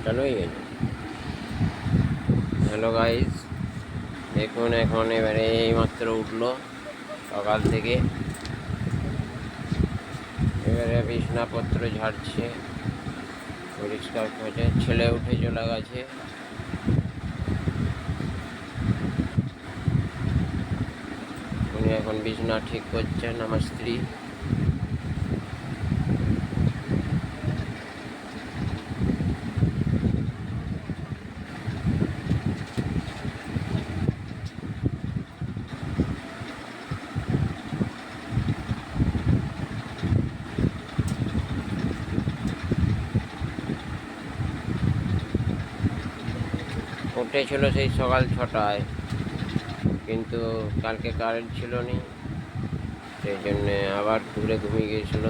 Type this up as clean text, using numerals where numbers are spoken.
চালুই হয়েছে। Hello guys, দেখুন এখন এবারে এইমাত্র উঠলো সকাল থেকে। এবারে বিছনাপত্র ঝাড়ছে, পরিষ্কার করছে। ছেলে উঠে চলে গেছে। উনি এখন বিছনা ঠিক করছেন, আমার স্ত্রী। উঠেছিল সেই সকাল 6টায়, কিন্তু কালকে কারেন্ট ছিল নি, সেই জন্যে আবার ঘুরে ঘুমিয়ে গিয়েছিল।